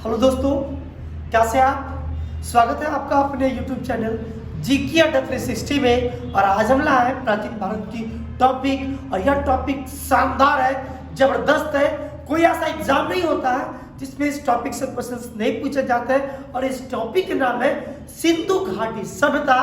Hello दोस्तों, कैसे आप? स्वागत है आपका अपने YouTube चैनल जीके अड्डा 360 में। और आज हम लाए हैं प्राचीन भारत की टॉपिक, और यह टॉपिक शानदार है, जबरदस्त है। कोई ऐसा एग्जाम नहीं होता है जिसमें इस टॉपिक से क्वेश्चंस नहीं पूछे जाते हैं। और इस टॉपिक का नाम है सिंधु घाटी सभ्यता,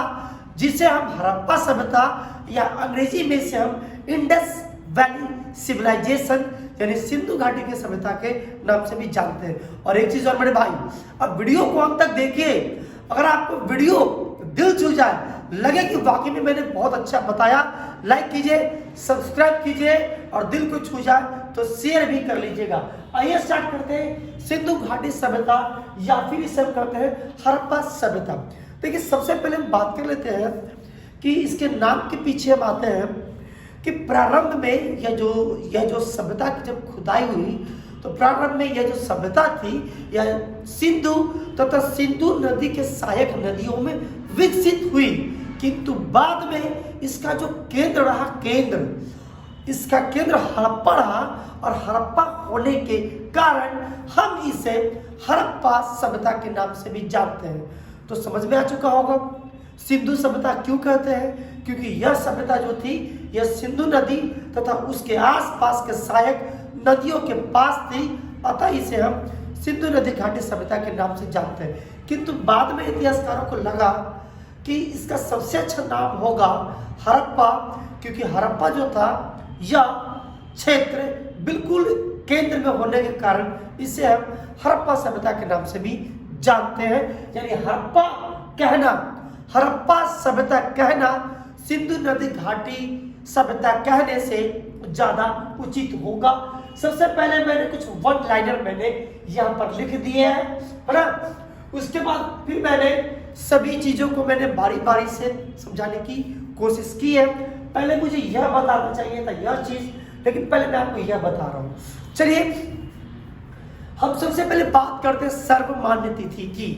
जिसे हम हड़प्पा सभ्यता या अंग्रेजी में से हम इंडस वैली सिविलाइजेशन यानी सिंधु घाटी की सभ्यता के नाम से भी जानते हैं। और एक चीज और मेरे भाई, अब वीडियो को अंत तक देखिए। अगर आपको वीडियो दिल छू जाए, लगे कि वाकई में मैंने बहुत अच्छा बताया, लाइक कीजिए, सब्सक्राइब कीजिए, और दिल को छू जाए तो शेयर भी कर लीजिएगा। आइए स्टार्ट करते हैं सिंधु घाटी सभ्यता, या फिर इसे हम कहते हैं हड़प्पा सभ्यता। देखिए, सबसे पहले हम बात कर लेते हैं कि इसके नाम के पीछे हम आते हैं कि प्रारंभ में यह जो सभ्यता की जब खुदाई हुई, तो प्रारंभ में यह जो सभ्यता थी यह सिंधु तथा सिंधु नदी के सहायक नदियों में विकसित हुई। किंतु बाद में इसका जो केंद्र रहा, इसका केंद्र हड़प्पा रहा, और हड़प्पा होने के कारण हम इसे हड़प्पा सभ्यता के नाम से भी जानते हैं। तो समझ में आ चुका होगा सिंधु सभ्यता क्यों कहते हैं, क्योंकि यह सभ्यता जो थी यह सिंधु नदी तथा उसके आसपास के सहायक नदियों के पास थी, अतः इसे हम सिंधु नदी घाटी सभ्यता के नाम से जानते हैं। किंतु बाद में इतिहासकारों को लगा कि इसका सबसे अच्छा नाम होगा हड़प्पा, क्योंकि हड़प्पा जो था यह क्षेत्र बिल्कुल केंद्र में होने के कारण इसे हम हड़प्पा सभ्यता के नाम से भी जानते हैं। यानी हड़प्पा सभ्यता कहना सिंधु नदी घाटी सभ्यता कहने से ज्यादा उचित होगा। सबसे पहले मैंने कुछ वन लाइनर मैंने यहाँ पर लिख दिए हैं, है ना। उसके बाद फिर मैंने सभी चीजों को मैंने बारी बारी से समझाने की कोशिश की है। पहले मुझे यह बताना चाहिए था यह चीज, लेकिन पहले मैं आपको यह बता रहा हूँ। चलिए, हम सबसे पहले बात करते हैं सर्वमान्य तिथि की,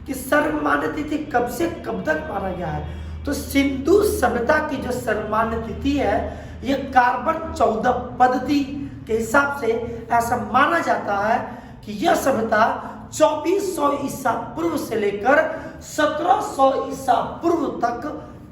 कि सर्वमान्य तिथि कब से कब तक माना गया है। तो सिंधु सभ्यता की जो सर्वमान्य तिथि है, यह कार्बन 14 पद्धति के हिसाब से ऐसा माना जाता है कि यह सभ्यता 2400 ईसा पूर्व से लेकर 1700 ईसा पूर्व तक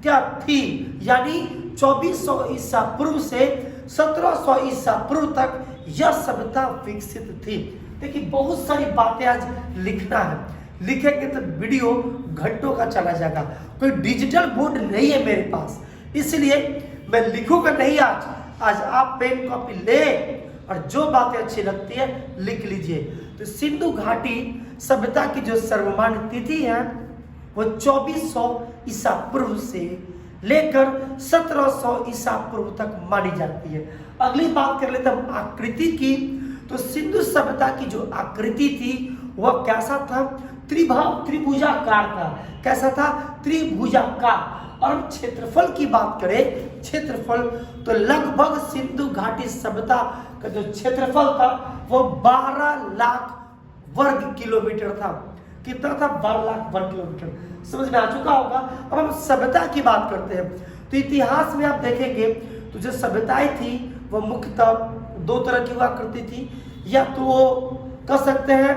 क्या थी। यानी 2400 ईसा पूर्व से 1700 ईसा पूर्व तक यह सभ्यता विकसित थी। देखिए, बहुत सारी बातें आज लिखना है, लिखेंगे तो वीडियो घंटों का चला जाएगा। कोई डिजिटल बोर्ड नहीं है मेरे पास, इसलिए मैं लिखूंगा नहीं। आज आप पेन कॉपी ले और जो बातें अच्छी लगती है लिख लीजिए। तो सिंधु घाटी सभ्यता की जो सर्वमान्य तिथि है वो 2400 ईसा पूर्व से लेकर 1700 ईसा पूर्व तक मानी जाती है। अगली बात कर लेते हम आकृति की। तो सिंधु सभ्यता की जो आकृति थी वह कैसा था? त्रिभुजाकार था। कैसा था? त्रिभुजाकार। और हम क्षेत्रफल की बात करें, क्षेत्रफल, तो लगभग सिंधु घाटी सभ्यता का जो क्षेत्रफल था वो 12 लाख वर्ग किलोमीटर था। कितना था? 12 लाख वर्ग किलोमीटर। समझ में आ चुका होगा। अब हम सभ्यता की बात करते हैं। तो इतिहास में आप देखेंगे तो जो सभ्यताएं थी वो मुख्यतः दो तरह की हुआ करती थी। या तो वो कह सकते हैं,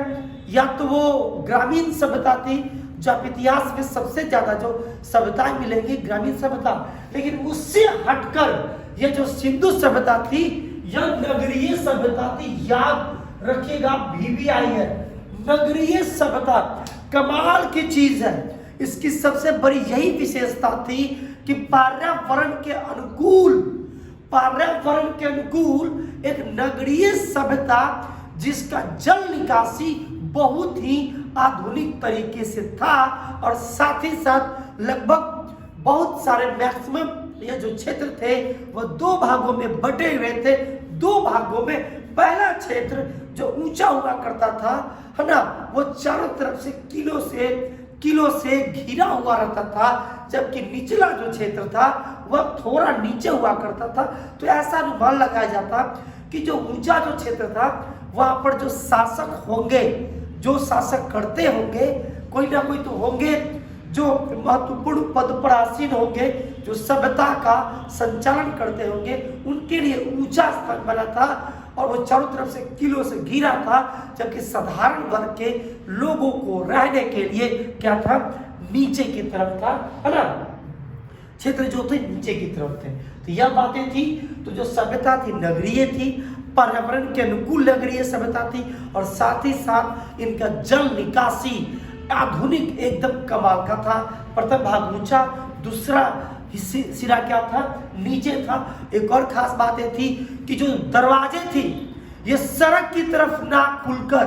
या तो वो ग्रामीण सभ्यता थी, जो आप इतिहास में सबसे ज्यादा जो सभ्यताएं मिलेंगी ग्रामीण सभ्यता। लेकिन उससे हटकर यह जो सिंधु सभ्यता थी यह नगरीय सभ्यता थी। याद रखिएगा, VBI है, नगरीय सभ्यता। कमाल की चीज है, इसकी सबसे बड़ी यही विशेषता थी कि पर्यावरण के अनुकूल एक नगरीय सभ्यता, जिसका जल निकासी बहुत ही आधुनिक तरीके से था, और साथ ही साथ लगभग बहुत सारे मैक्सिमम ये जो क्षेत्र थे वो दो भागों में बटे हुए थे। दो भागों में पहला क्षेत्र जो ऊंचा हुआ करता था, है ना, वो चारों तरफ से किलो से घिरा हुआ रहता था, जबकि निचला जो क्षेत्र था वह थोड़ा नीचे हुआ करता था। तो ऐसा अनुमान लगाया जाता कि जो ऊंचा जो क्षेत्र था वहां पर जो शासक होंगे, जो शासक करते होंगे, कोई ना कोई तो होंगे जो महत्वपूर्ण पद पर आसीन होंगे, जो सभ्यता का संचालन करते होंगे, उनके लिए ऊंचा स्थान बना था। और वो चारों तरफ से किलों से घिरा था, जबकि साधारण वर्ग के लोगों को रहने के लिए क्या था, नीचे की तरफ था, है ना, क्षेत्र जो थे नीचे की तरफ थे। तो यह बातें थी। तो जो सभ्यता थी नगरीय थी, पर्यावरण के अनुकूल नगरीय सभ्यता थी, और साथ ही साथ इनका जल निकासी आधुनिक एकदम कमाल का था। प्रथम भाग ऊंचा, दूसरा सिरा क्या था, नीचे था। एक और खास बात ये थी कि जो दरवाजे थी ये सड़क की तरफ ना खुलकर,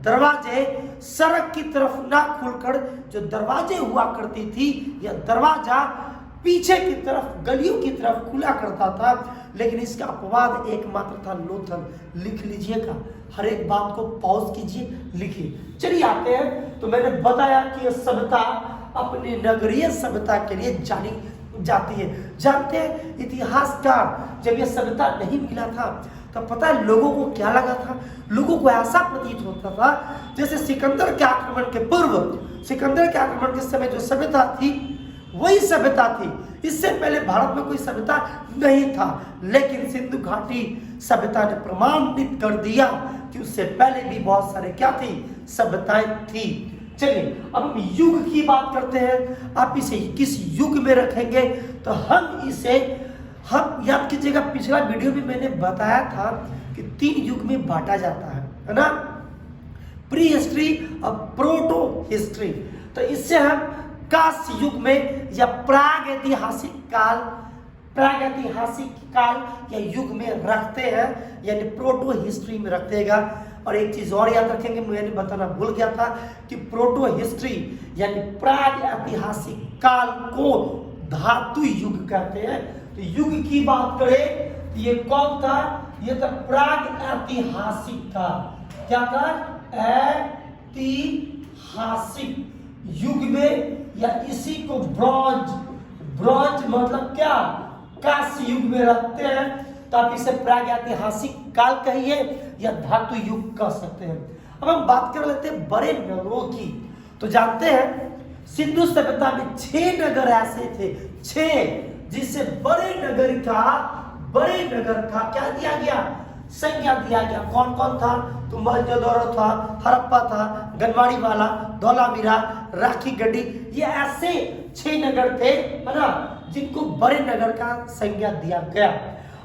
दरवाजे सड़क की तरफ ना खुलकर जो दरवाजे हुआ करती थी, यह दरवाजा पीछे की तरफ गलियों की तरफ खुला करता था। लेकिन इसका अपवाद एकमात्र था लोथल। लिख लीजिएगा, हर एक बात को पॉज कीजिए, लिखिए। चलिए आते हैं। तो मैंने बताया कि यह सभ्यता अपनी नगरीय सभ्यता के लिए जानी जाती है। जानते हैं इतिहासकार, जब यह सभ्यता नहीं मिला था तो पता है लोगों को क्या लगा था, लोगों को ऐसा प्रतीत होता था जैसे सिकंदर के आक्रमण के पूर्व, सिकंदर के आक्रमण के समय जो सभ्यता थी वही सभ्यता थी। इससे पहले भारत में कोई सभ्यता नहीं था, लेकिन सिंधु घाटी सभ्यता ने प्रमाणित कर दिया कि उससे पहले भी बहुत सारे क्या थी, सभ्यताएं थी। चलिए अब हम युग की बात करते हैं। आप इसे किस युग में रखेंगे, तो हम याद कीजिएगा, पिछला वीडियो में मैंने बताया था कि 3 युग में बांटा जाता है ना, प्री हिस्ट्री और प्रोटो हिस्ट्री। तो इससे हम कांस्य युग में या प्राग ऐतिहासिक काल या युग में रखते हैं, यानी प्रोटो हिस्ट्री में रखतेगा। और एक चीज और याद रखेंगे, मैंने बताना भूल गया था कि प्रोटो हिस्ट्री यानी प्राग ऐतिहासिक काल को धातु युग कहते हैं। तो युग की बात करें तो ये कौन था, ये था प्राग ऐतिहासिक काल। क्या था, ऐतिहासिक युग में, या इसी को ब्रॉन्ज मतलब क्या, कांस्य युग में रखते हैं। तो आप इसे प्राग ऐतिहासिक काल कहिए या धातु युग कह सकते हैं। अब हम बात कर लेते हैं बड़े नगरों की। तो जानते हैं सिंधु सभ्यता में 6 नगर ऐसे थे, 6, जिससे बड़े नगर का क्या दिया गया, संज्ञा दिया गया। कौन कौन था, तो मोहनजोदड़ो था, हड़प्पा था, गनवाड़ी वाला, धौलावीरा, राखी गढ़ी, ये ऐसे 6 नगर थे, है ना, जिनको बड़े नगर का संज्ञा दिया गया।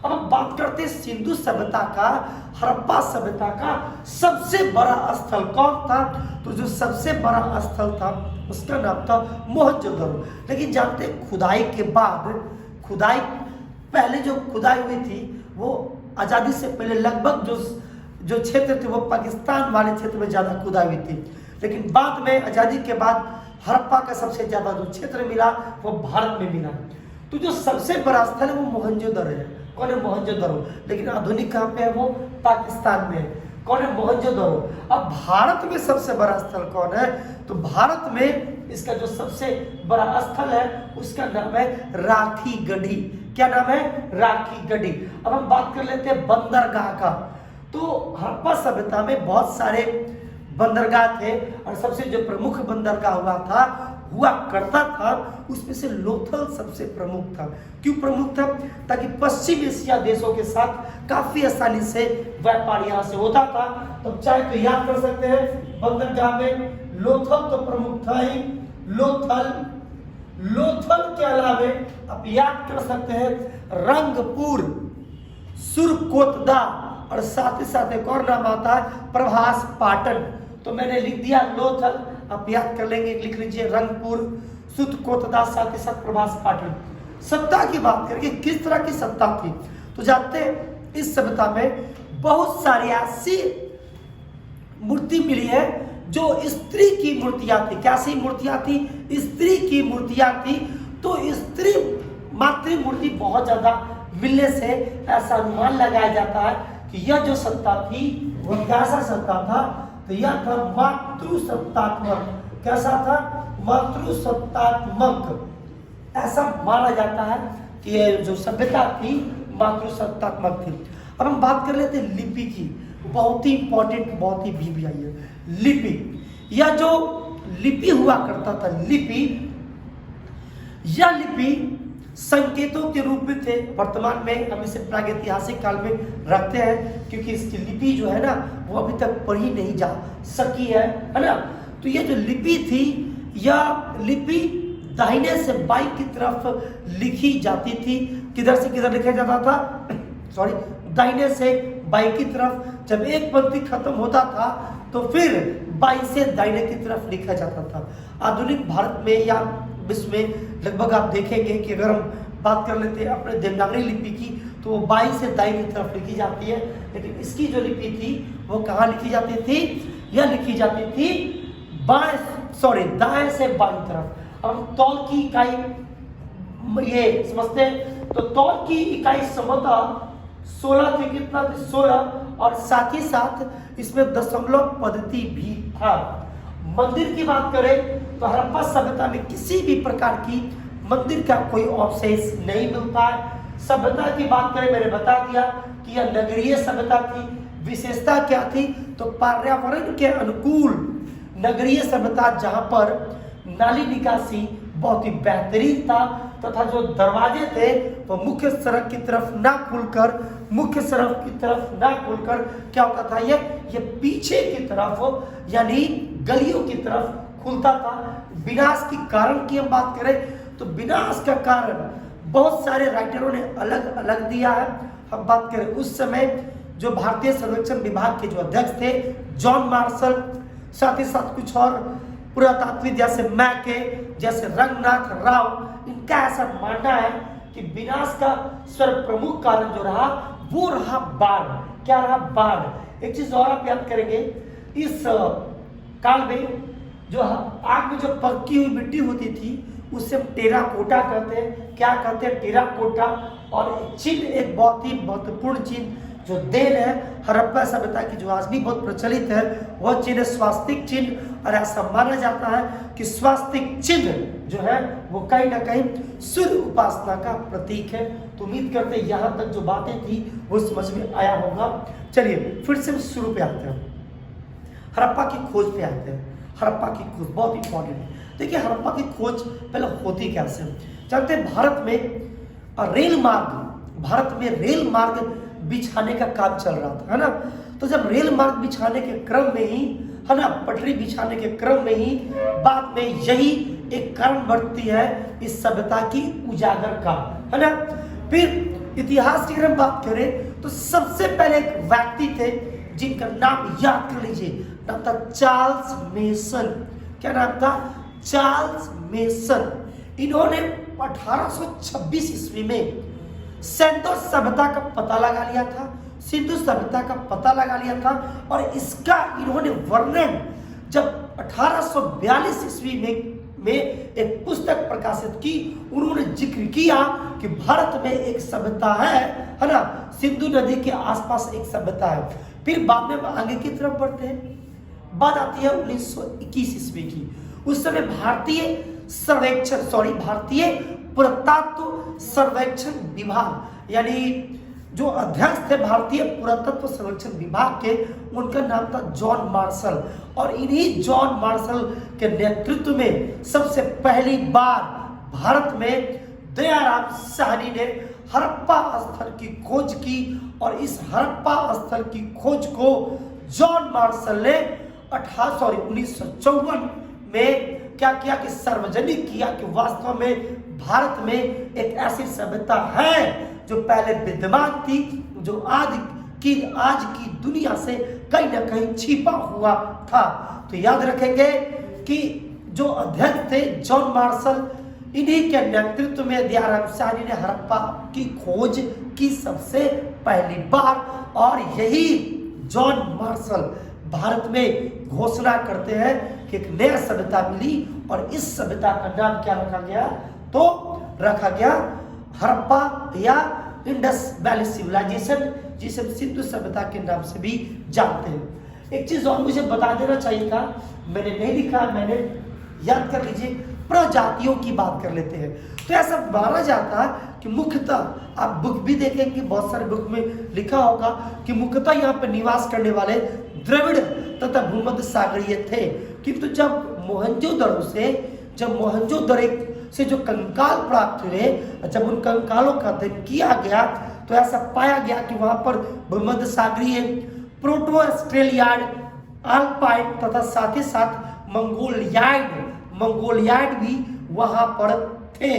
अब हम बात करते हैं सिंधु सभ्यता का, हड़प्पा सभ्यता का सबसे बड़ा स्थल कौन था, तो जो सबसे बड़ा स्थल था उसका नाम था मोहनजोदड़ो। लेकिन जानते हैं खुदाई पहले जो खुदाई हुई थी वो आज़ादी से पहले लगभग जो क्षेत्र थे वो पाकिस्तान वाले क्षेत्र में ज़्यादा खुदाई हुई थी। लेकिन बाद में आज़ादी के बाद हड़प्पा का सबसे ज़्यादा जो क्षेत्र मिला वो भारत में मिला। तो जो सबसे बड़ा स्थल है वो मोहनजोदड़ो है। कौन है, मोहनजोदड़ो। लेकिन आधुनिक कहाँ पे है, वो पाकिस्तान में है। कौन है, मोहनजोदड़ो। अब भारत में सबसे बड़ा स्थल कौन है, तो भारत में इसका जो सबसे बड़ा स्थल है उसका नाम है राखी गढ़ी। क्या नाम है, राखी गढ़ी। अब हम बात कर लेते हैं बंदरगाह का। तो हड़प्पा सभ्यता में बहुत सारे बंदरगाह थे, और सबसे जो प्रमुख बंदरगाह हुआ करता था उसमें से लोथल सबसे प्रमुख था। क्यों प्रमुख था, ताकि पश्चिम एशिया देशों के साथ काफी आसानी से व्यापार यहाँ से होता था। तो चाहे तो याद कर सकते हैं, बंदरगाह में लोथल तो प्रमुख था ही। लोथल के अलावे आप याद कर सकते हैं रंगपुर, सुरकोतदा, और साथ ही साथ एक और नाम आता है प्रभास पाटन। तो मैंने लिख दिया लोथल, आप याद कर लेंगे, लिख लीजिए रंगपुर, सुरकोतदा, साथ ही साथ प्रभास पाटन। सत्ता की बात करेंगे, किस तरह की सत्ता थी, तो जानते हैं इस सभ्यता में बहुत सारी ऐसी मूर्ति मिली है जो स्त्री की मूर्तियां थी। कैसी मूर्तियां थी, स्त्री की मूर्तियां थी। तो स्त्री मातृ मूर्ति बहुत ज्यादा मिलने से ऐसा अनुमान लगाया जाता है कि यह जो सत्ता थी वह कैसा सत्ता था, तो यह था मातृसत्तात्मक। कैसा था, मातृसत्तात्मक। ऐसा माना जाता है कि यह जो सभ्यता थी मातृसत्तात्मक थी। अब हम बात कर लेते हैं लिपि की, बहुत ही इंपॉर्टेंट, बहुत ही भी आई है लिपि। यह जो लिपि हुआ करता था, यह लिपि संकेतों के रूप में थे। वर्तमान में हम इसे प्रागैतिहासिक काल में रखते हैं, क्योंकि इसकी लिपि जो है ना वो अभी तक पढ़ी नहीं जा सकी है ना। तो ये जो लिपि थी, यह लिपि दाहिने से बाईं की तरफ लिखी जाती थी। किधर से किधर लिखा जाता था? सॉरी, दाहिने से बाईं की तरफ। जब एक पंक्ति खत्म होता था तो फिर बाईं से दाहिने की तरफ लिखा जाता था। आधुनिक भारत में या विश्व में लगभग आप देखेंगे कि अगर हम बात कर लेते हैं अपने देवनागरी लिपि की, तो वो बाईं से दाईं की तरफ लिखी जाती है। लेकिन इसकी जो लिपि थी वो कहाँ लिखी जाती थी? यह लिखी जाती थी दाएं से बाईं तरफ। अब तौल की इकाई ये समझते हैं, तो तौल की इकाई संभवतः 16 थी। कितना थी? 16। और साथ ही साथ इसमें दशमलव पद्धति भी था। मंदिर की बात करें तो हड़प्पा सभ्यता में किसी भी प्रकार की मंदिर का कोई अवशेष नहीं मिलता है। सभ्यता की बात करें, मैंने बता दिया कि यह नगरीय सभ्यता थी। विशेषता क्या थी? तो पर्यावरण के अनुकूल नगरीय सभ्यता, जहां पर नाली निकासी बहुत ही बेहतरीन था, तथा जो दरवाजे थे वो मुख्य सड़क की तरफ ना खुलकर क्या होता था? ये पीछे की तरफ यानी गलियों की तरफ खुलता था। विनाश के कारण की हम बात करें तो विनाश का कारण बहुत सारे राइटरों ने अलग अलग दिया है। हम बात करें उस समय जो भारतीय सर्वेक्षण विभाग के जो अध्यक्ष थे जॉन मार्शल, साथ ही साथ कुछ और पुरातात्विक जैसे मैके, जैसे रंगनाथ राव, इनका ऐसा मानना है कि विनाश का सर्वप्रमुख कारण जो रहा वो रहा बाढ़। क्या रहा? बाढ़। एक चीज और आप याद करेंगे, इस काल में जो आग में जो पकी हुई मिट्टी होती थी उसे हम टेराकोटा कहते हैं। क्या कहते हैं? टेराकोटा। और चिन्ह एक बहुत ही महत्वपूर्ण चिन्ह जो देन है हड़प्पा सभ्यता की, जो आज भी बहुत प्रचलित है, वह चिन्ह स्वास्तिक चिन्ह। और ऐसा माना जाता है कि स्वास्तिक चिन्ह जो है वो कहीं ना कहीं सूर्य उपासना का प्रतीक है। तो उम्मीद करते हैं यहाँ तक जो बातें थी वो समझ में आया होगा। चलिए फिर से शुरू पे आते हैं, हड़प्पा की खोज पे आते हैं। हड़प्पा की खोज बहुत इंपॉर्टेंट है। देखिए हड़प्पा की खोज पहले होती कैसे? जानते हैं भारत में रेल मार्ग बिछाने का काम चल रहा था, है ना। तो जब रेल मार्ग बिछाने के क्रम में ही, है ना, पटरी बिछाने के क्रम में ही बाद में यही एक कारण बढ़ती है इस सभ्यता की उजागर का, है ना। फिर इतिहास की अगर हम बात करें तो सबसे पहले एक व्यक्ति थे जिनका नाम याद कर लीजिए, नाम था चार्ल्स मेसन। क्या नाम था? Charles mason. इन्होंने 1826 ईस्वी में सिंधु सभ्यता का पता लगा लिया था। और इसका इन्होंने वर्णन जब 1842 ईस्वी में एक पुस्तक प्रकाशित की, उन्होंने जिक्र किया कि भारत में एक सभ्यता है ना, सिंधु नदी के आसपास एक सभ्यता है। फिर बाद में आगे की तरफ बढ़ते हैं, बात आती है 1921 ईस्वी की। उस समय भारतीय पुरातत्व सर्वेक्षण विभाग, यानी जो अध्यक्ष थे भारतीय पुरातत्व सर्वेक्षण विभाग के, उनका नाम था जॉन मार्शल। और इन्हीं जॉन मार्शल के नेतृत्व में सबसे पहली बार भारत में दयाराम साहनी ने हड़प्पा स्थल की खोज की। और इस हड़प्पा स्थल की खोज को जॉन मार्शल ने 1954 में क्या किया कि सार्वजनिक किया कि वास्तव में भारत में एक ऐसी सभ्यता है जो पहले विद्यमान थी, जो आज की दुनिया से कहीं ना कहीं छिपा हुआ था। तो याद रखेंगे कि जो अध्यक्ष थे जॉन मार्शल, इन्हीं के नेतृत्व में दयाराम साहनी ने हड़प्पा की खोज की सबसे पहली बार। और यही जॉन मार्शल भारत में घोषणा करते हैं कि एक नया सभ्यता मिली। और इस सभ्यता का नाम क्या रखा गया? तो रखा गया हड़प्पा या इंडस वैली सिविलाइजेशन, जिसे सिंधु सभ्यता के नाम से भी जानते हैं। एक चीज और मुझे बता देना चाहिए था, मैंने नहीं लिखा, मैंने याद कर लीजिए। प्रजातियों की बात कर लेते हैं। तो ऐसा माना जाता है कि मुख्यतः आप बुक भी देखेंगे, बहुत सारे बुक में लिखा होगा कि मुख्यतः यहाँ पर निवास करने वाले द्रविड़ तथा भूमध्य सागरीय थे। किंतु जब मोहनजोदड़ो से जो कंकाल प्राप्त हुए, जब उन कंकालों का अध्ययन किया गया तो ऐसा पाया गया कि वहां पर भूमध्य सागरीय, प्रोटो ऑस्ट्रेलियाड, अल्पाइन तथा साथ ही साथ मंगोलियाड भी वहां पर थे।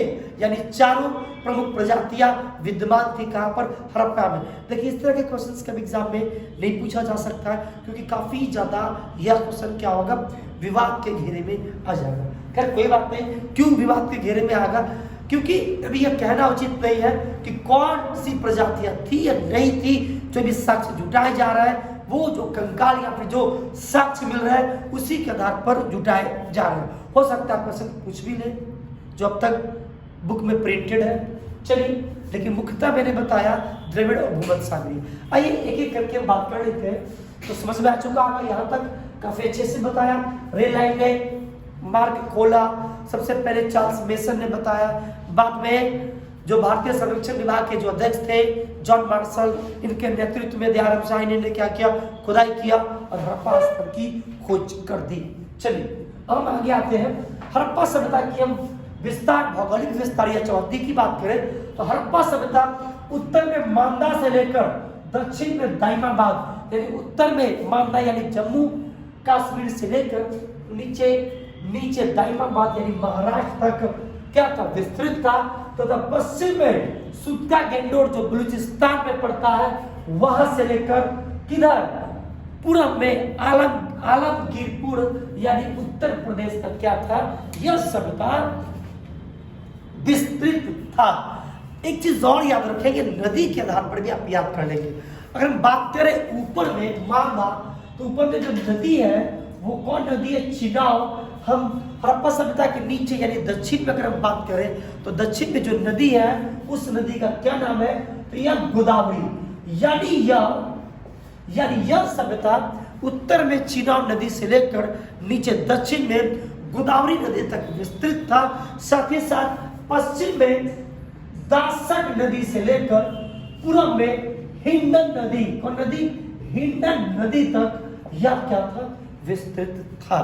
यानी चारों प्रमुख प्रजातियां विद्यमान थी कहां पर, हड़प्पा में। देखिए इस तरह के क्वेश्चंस कभी एग्जाम में नहीं पूछा जा सकता है, क्योंकि काफी ज्यादा यह क्वेश्चन क्या होगा, विवाद के घेरे में आ जाएगा। खैर कोई बात नहीं, क्यों विवाद के घेरे में आएगा, क्योंकि अभी यह कहना उचित नहीं है कि कौन सी प्रजातियां थी या नहीं थी। जो भी साक्ष्य जुटाए जा रहा है वो जो कंकाल या फिर जो साक्ष्य मिल रहा है उसी के आधार पर जुटाए जा रहे हैं। हो सकता है क्वेश्चन कुछ भी ले जो अब तक बुक में प्रिंटेड है, चलिए, लेकिन मुख्यतः मैंने बताया द्रविड़ और भूमध्य सागरीय। आइए एक एक करके हम बात कर लेते हैं। तो समझ में आ चुका होगा, यहाँ तक काफी अच्छे से बताया। रेल लाइन ने मार्ग खोला, सबसे पहले चार्ल्स मेसन ने बताया, बाद में जो भारतीय सर्वेक्षण विभाग के जो अध्यक्ष थे जॉन मार्शल, इनके नेतृत्व में दयाराम साहनी ने क्या किया, खुदाई किया और हड़प्पा स्थल की खोज कर दी। चलिए अब हम आगे आते हैं। हड़प्पा सभ्यता की हम विस्तार, भौगोलिक विस्तार या चौहद्दी की बात करें तो हड़प्पा सभ्यता उत्तर में मांदा से लेकर दक्षिण में दाइमाबाद, यानी उत्तर में मांदा यानी जम्मू कश्मीर से लेकर नीचे दाइमाबाद यानी महाराष्ट्र तक क्या था, विस्तृत था। तथा पश्चिम में सुत्ता गेंडोर जो बलूचिस्तान में पड़ता है वहां से लेकर किधर, पूरब में आलमगीरपुर यानी उत्तर प्रदेश तक क्या था, यह सभ्यता विस्तृत था। एक चीज और याद रखेंगे, नदी के आधार पर भी आप याद कर लेंगे। अगर हम बात करें ऊपर में मांदा, तो ऊपर में जो नदी है वो कौन नदी है, चिनाब। हम हड़प्पा सभ्यता के नीचे यानी दक्षिण में अगर हम बात करें तो दक्षिण में जो नदी है उस नदी का क्या नाम है, तो यह गोदावरी। यानी यह सभ्यता उत्तर में चिनाब नदी से लेकर नीचे दक्षिण में गोदावरी नदी तक विस्तृत था। साथ ही साथ पश्चिम में दासक नदी से लेकर पूर्व में हिंडन नदी, कौन नदी, हिंडन नदी तक यह क्या था, विस्तृत था।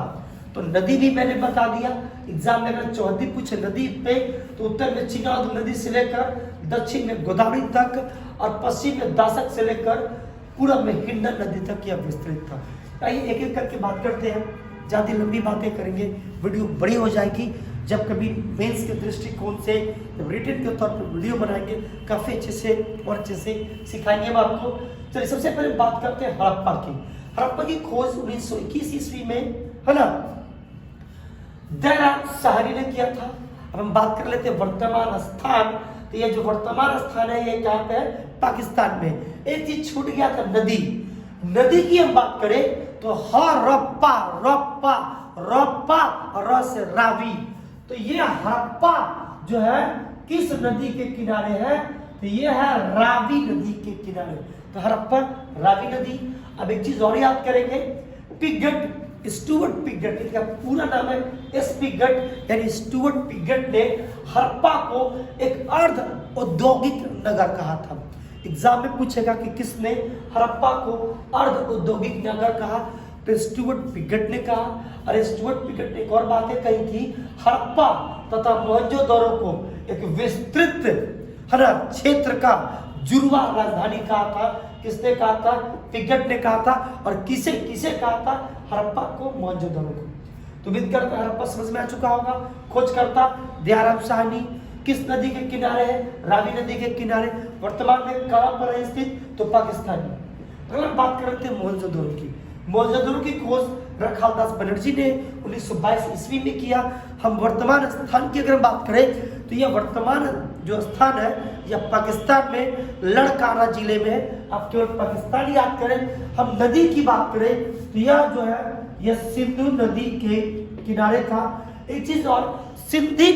तो नदी भी मैंने बता दिया, एग्जाम में अगर चौहद्दी पूछे नदी पे तो उत्तर में चिनाब नदी से लेकर दक्षिण में गोदावरी तक और पश्चिम में दासक से लेकर पूर्व में हिंडन नदी तक यह विस्तृत था। आइए एक एक करके बात करते हैं, ज्यादा लंबी बातें करेंगे वीडियो बड़ी हो जाएगी। जब कभी मेंस के दृष्टिकोण से रिटन के तौर पर वीडियो बनाएंगे काफी अच्छे से और अच्छे से सिखाएंगे हम आपको। चलिए सबसे पहले बात करते हैं हड़प्पा की। हड़प्पा की खोज 1921 ईस्वी में, है ना, दयाराम साहनी ने किया था। अब हम बात कर लेते हैं वर्तमान स्थान। तो ये जो वर्तमान स्थान है ये कहाँ पे है, पाकिस्तान में। एक चीज छूट गया था, नदी की हम बात करें तो हड़प्पा, रप्पा र से रावी। तो ये हड़प्पा जो है किस नदी के किनारे है, तो ये है रावी नदी के किनारे। तो हड़प्पा रावी नदी। अब एक चीज और याद करेंगे, पिगट, स्टुअर्ट पिगट, इनका पूरा नाम है एस पिगट, यानी स्टुअर्ट पिगट ने हड़प्पा को एक अर्ध औद्योगिक नगर कहा था। एग्जाम में पूछेगा कि किसने हड़प्पा को अर्ध औद्योगिक नगर कहा, तो स्टुअर्ट पिगट ने कहा। और स्टुअर्ट पिगट ने एक और बातें कही थी, हड़प्पा तथा मोहनजोदड़ो को एक विस्तृत, है ना, क्षेत्र का जुड़वा राजधानी कहा था। किसने कहा था, पिगट ने कहा था। और किसे कहा था, हड़प्पा को, मोहनजोदड़ो को। तो उम्मीद करता है हड़प्पा समझ में आ चुका होगा। खोजकर्ता दयाराम साहनी, किस नदी के किनारे है, रावी नदी के किनारे। वर्तमान में कहां पर है स्थित, तो पाकिस्तान में। अगर बात करते हैं मोहनजोदड़ो की, मोहनजोदड़ो की खोज रखालदास बनर्जी ने 1922 ईस्वी में किया। हम वर्तमान स्थान की अगर बात करें तो यह वर्तमान जो स्थान है यह पाकिस्तान में लड़काना जिले में है। आप केवल पाकिस्तान याद करें। हम नदी की बात करें तो यह जो है यह सिंधु नदी के किनारे था। एक चीज और, सिंधी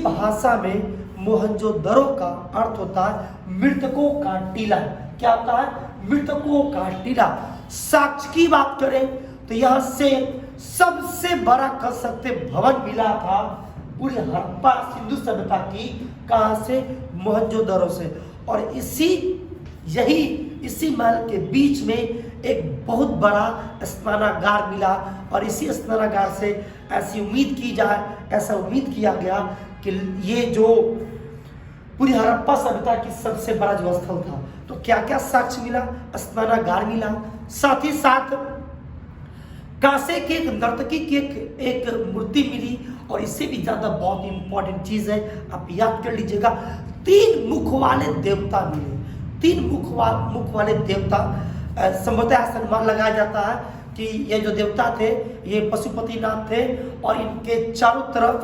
भाषा में मोहनजोदड़ो का अर्थ होता है मृतकों का टीला। क्या होता है, मृतकों का टीला। साक्ष्य की बात करें तो यहां से सबसे बड़ा कह सकते भवन मिला था पूरी हड़प्पा सिंधु सभ्यता की, कहां से, मोहनजोदड़ो से। और इसी महल के बीच में एक बहुत बड़ा स्नानागार मिला और इसी स्नानागार से ऐसी उम्मीद की जाए, ऐसा उम्मीद किया गया कि ये जो पूरी हड़प्पा सभ्यता की सबसे बड़ा जो स्थल था। तो क्या क्या साक्ष्य मिला? स्नानागार मिला, साथ ही साथ कांसे के एक नर्तकी की एक मूर्ति मिली, और इससे भी ज्यादा बहुत इंपॉर्टेंट चीज है, आप याद कर लीजिएगा, 3 मुख वाले देवता मिले। 3 मुख वाले देवता, संभवतः ऐसा अनुमान लगाया जाता है कि ये जो देवता थे ये पशुपतिनाथ थे, और इनके चारों तरफ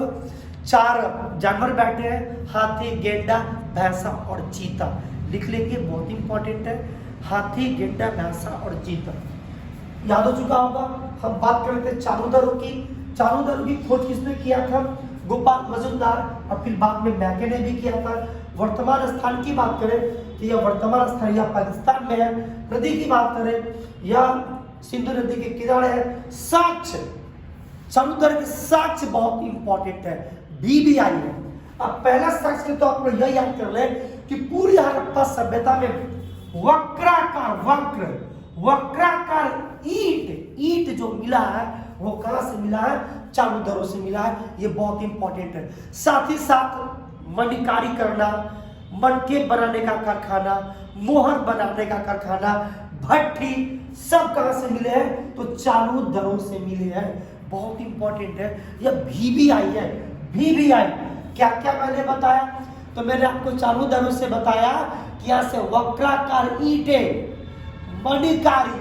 4 जानवर बैठे हैं, हाथी, गेंडा, भैंसा और चीता। लिख लेंगे, बहुत इंपॉर्टेंट है, हाथी, गेंडा, भैंसा और चीता। याद हो चुका होगा। हम बात कर रहे थे चारों की। चारों की खोज किसने किया था? गोपाल मजुमदार, और फिर बाद में मैके ने भी किया था। वर्तमान स्थान की बात करें तो यह वर्तमान स्थान या पाकिस्तान में है। नदी की बात करें या सिंधु नदी के किनारे है। साक्ष्य, चारों के साक्ष्य बहुत इंपॉर्टेंट है, BBI है। अब पहला साक्ष्य तो आप यह याद कर ले कि पूरी हड़प्पा सभ्यता में वक्राकार ईंट जो मिला है वो कहां से मिला है? चारों दरों से मिला है। ये बहुत इंपॉर्टेंट है। साथ ही साथ मणिकारी करना, मणके बनाने का कारखाना, मोहर बनाने का कारखाना, भट्टी, सब कहां से मिले हैं? तो चारों दरों से मिले हैं। बहुत इंपॉर्टेंट है। यह BBI है। BBI क्या क्या मैंने बताया? तो मैंने आपको चारों दरों से बताया कि यहां से वक्राकार ईंटें, मणिकारी,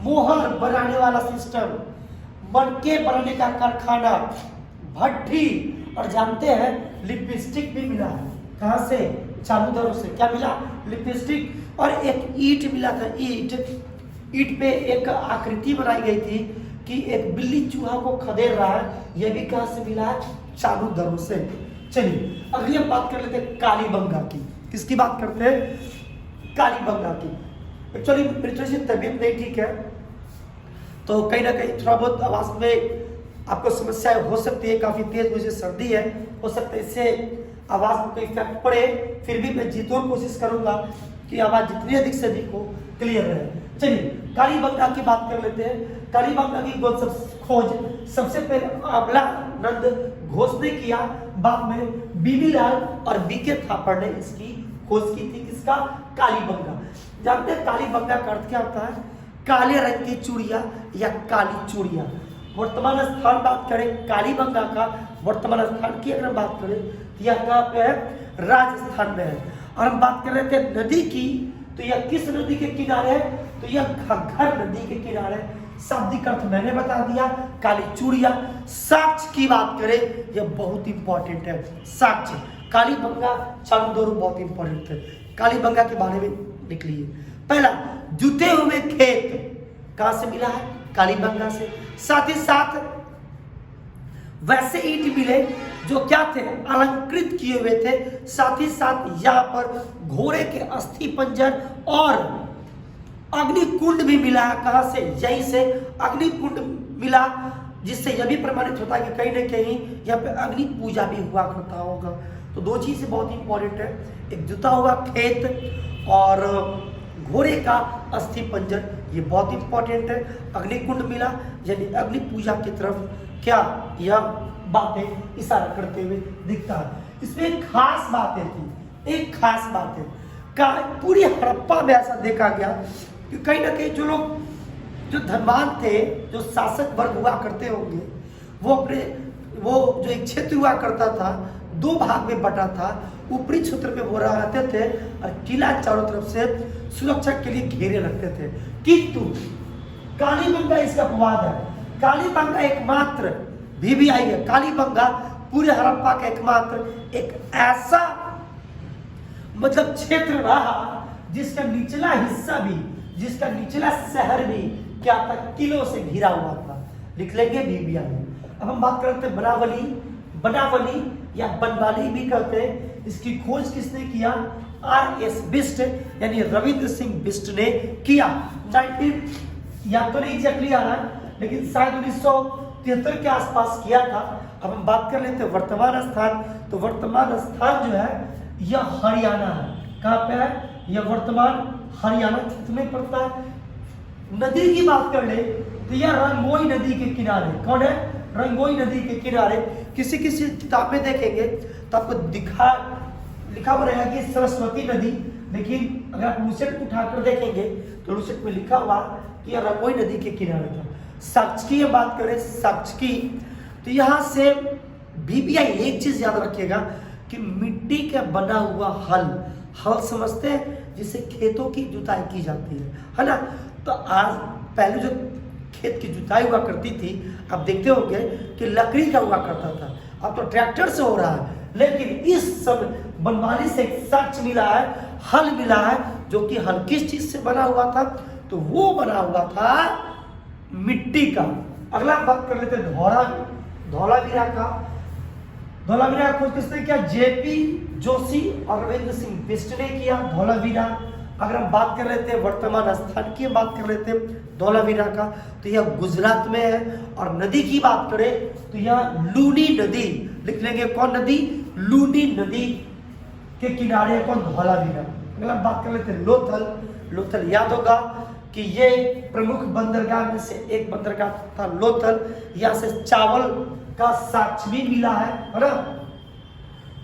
मोहर बनाने वाला सिस्टम, मणके बनाने का कारखाना, भट्टी, और जानते हैं लिपस्टिक भी मिला है। कहां से? चारों दरों से। क्या मिला? लिपस्टिक। और एक ईंट मिला था। ईंट पे एक आकृति बनाई गई थी कि एक बिल्ली चूहा को खदेड़ रहा है। यह भी कहां से मिला है? चारों दरों से। चलिए अगली हम बात कर लेते हैं कालीबंगा की। किसकी बात करते हैं? कालीबंगा की। एक्चुअली मेरी थोड़ी सी तबीयत नहीं ठीक है, तो कहीं ना कहीं थोड़ा बहुत आवाज में आपको समस्या हो सकती है। काफी तेज मुझे सर्दी है, हो सकता है इससे आवाज में कोई इफेक्ट पड़े। फिर भी मैं जीतोड़ कोशिश करूंगा कि आवाज जितनी अधिक से अधिक हो, क्लियर रहे। चलिए कालीबंगा की बात कर लेते हैं। कालीबंगा की खोज सबसे पहले अमलानंद घोष ने किया, बाद में बीबी लाल और BK थापड़ ने इसकी खोज की थी। किसका? कालीबंगा। जानते हैं कालीबंगा का अर्थ क्या होता है? काले रंग की चूड़िया या काली चूड़िया। वर्तमान स्थान बात करें कालीबंगा का, वर्तमान स्थान की अगर हम बात करें तो यह कहाँ पे है? राजस्थान में है। और हम बात कर रहे थे नदी की, तो यह किस नदी के किनारे है? तो यह घग्गर नदी के किनारे। शाब्दिक अर्थ मैंने बता दिया, काली चूड़िया। साक्ष्य की बात करें, यह बहुत इंपॉर्टेंट है। साक्ष्य, कालीबंगा, चारों दरों बहुत इंपॉर्टेंट है। कालीबंगा के बारे में लिख लीजिए। पहला, जुते हुए खेत कहां से मिला है? कालीबंगा से। साथ ही साथ वैसे ईंट मिले जो क्या थे? अलंकृत किए हुए थे। साथ ही साथ यहाँ पर घोड़े के अस्थि पंजर और अग्निकुंड भी मिला है। कहां से? यहीं से अग्निकुंड मिला, जिससे यह भी प्रमाणित होता है कि कहीं ना कहीं यहाँ पे अग्नि पूजा भी हुआ करता होगा। तो 2 चीजें बहुत इंपॉर्टेंट है, एक जुता हुआ खेत और घोड़े का अस्थि पंजर, ये बहुत इंपॉर्टेंट है। अग्निकुंड मिला, यानी अग्नि पूजा की तरफ क्या यह बातें इशारा करते हुए दिखता है। इसमें एक खास बातें थी, एक खास बात है का पूरी हड़प्पा में ऐसा देखा गया कि कहीं ना कहीं जो लोग जो धनवान थे, जो शासक वर्ग हुआ करते होंगे, वो जो एक क्षेत्र हुआ करता था 2 भाग में बटा था। ऊपरी क्षेत्र में वो रहते थे और किला चारों तरफ से सुरक्षा के लिए घेरे रखते थे। किंतु कालीबंगा इसका अपवाद है। कालीबंगा एकमात्र BBI है। कालीबंगा पूरे हड़प्पा का एकमात्र एक ऐसा मतलब क्षेत्र रहा जिसका निचला हिस्सा भी, जिसका निचला शहर भी क्या था? किलों से घिरा हुआ था। लिख लेंगे BBI। अब हम बात करते हैं बनावली या बनवाली भी कहते हैं। इसकी खोज किसने किया? RS बिष्ट यानी रविंद्र सिंह बिष्ट ने किया। 19 या तो नहीं एग्जैक्टली आ रहा, लेकिन शायद 1973 के आसपास किया था। अब हम बात कर लेते हैं वर्तमान स्थान। तो वर्तमान स्थान जो है यह हरियाणा है। कहाँ पे है? यह वर्तमान हरियाणा क्षेत्र में पड़ता है। नदी की बात कर ले तो यह रंगोई नदी के किनारे, कौन है? रंगोई नदी के किनारे। किसी किसी किताब में देखेंगे तो आपको लिखा हुआ रहेगा कि सरस्वती नदी, लेकिन अगर आप रूसेट उठाकर देखेंगे तो रूसेट में लिखा हुआ कि यह रंगोई नदी के किनारे था। साक्ष की बात करें, साक्ष की, तो यहाँ से बीबीआई एक चीज याद रखिएगा कि मिट्टी का बना हुआ हल समझते हैं, जिससे खेतों की जुताई की जाती है ना। तो आज पहले जो खेत की जुताई हुआ करती थी, आप देखते होंगे कि लकड़ी का हुआ करता था, अब तो ट्रैक्टर से हो रहा है। लेकिन इस समय बनवारी से एक साक्ष्य मिला है, हल मिला है, जो कि हल किस चीज से बना हुआ था? तो वो बना हुआ था मिट्टी का। अगला बात कर लेते हैं धौलावीरा का। धौलावीरा का खोज किसने किया? जेपी जोशी और रविंद्र सिंह बिष्ट ने किया धौलावीरा। अगर हम बात कर लेते हैं वर्तमान स्थान की बात कर लेते हैं धौलावीरा का, तो यह गुजरात में है। और नदी की बात करें तो यह लूनी नदी, लिख लेंगे कौन नदी? लूनी नदी के किनारे कौन? धौलावीरा। अगला बात कर लेते हैं लोथल याद होगा कि ये प्रमुख बंदरगाह में से एक बंदरगाह था लोथल। यहाँ से चावल का साक्ष्य भी मिला है ना।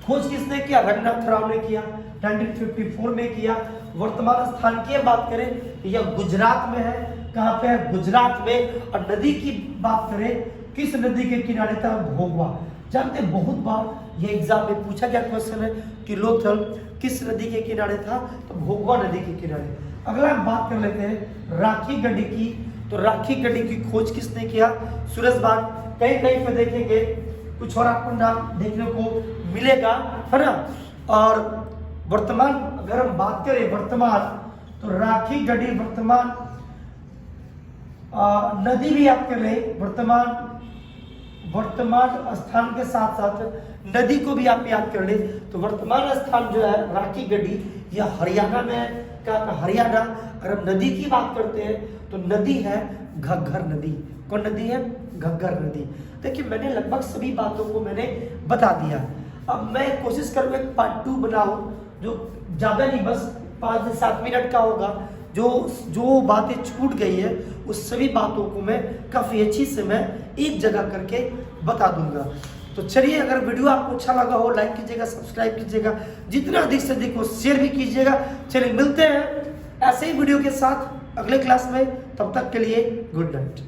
खोज किसने किया? रघुनाथ राव ने किया, 1954 में किया। वर्तमान स्थान की बात करें यह गुजरात में है। कहाँ पे है? गुजरात में। और नदी की बात करें, किस नदी के किनारे था? भोगवा। जानते बहुत बार ये एग्जाम में पूछा गया क्वेश्चन है कि लोथल किस नदी के किनारे था? तो भोगवा नदी के किनारे। अगला हम बात कर लेते हैं राखी गढ़ी की। तो राखी गढ़ी की खोज किसने किया? सूरजबाग। कहीं कहीं पे देखेंगे कुछ और आपको नाम देखने को मिलेगा, है ना। और वर्तमान अगर हम बात करें वर्तमान, तो राखी गढ़ी वर्तमान नदी भी याद कर ले। वर्तमान स्थान के साथ साथ नदी को भी आप याद कर ले। तो वर्तमान स्थान जो है राखी गढ़ी, यह हरियाणा में है। क्या? हरियाणा। अगर हम नदी की बात करते हैं तो नदी है घग्गर नदी। कौन नदी है? घग्गर नदी। देखिए मैंने लगभग सभी बातों को मैंने बता दिया। अब मैं कोशिश करूँगा एक पार्ट 2 बनाऊं, जो ज़्यादा नहीं, बस 5 से 7 मिनट का होगा। जो बातें छूट गई है उस सभी बातों को मैं काफ़ी अच्छी से मैं एक जगह करके बता दूंगा। तो चलिए, अगर वीडियो आपको अच्छा लगा हो लाइक कीजिएगा, सब्सक्राइब कीजिएगा, जितना अधिक से अधिक हो शेयर भी कीजिएगा। चलिए मिलते हैं ऐसे ही वीडियो के साथ अगले क्लास में। तब तक के लिए गुड नाइट।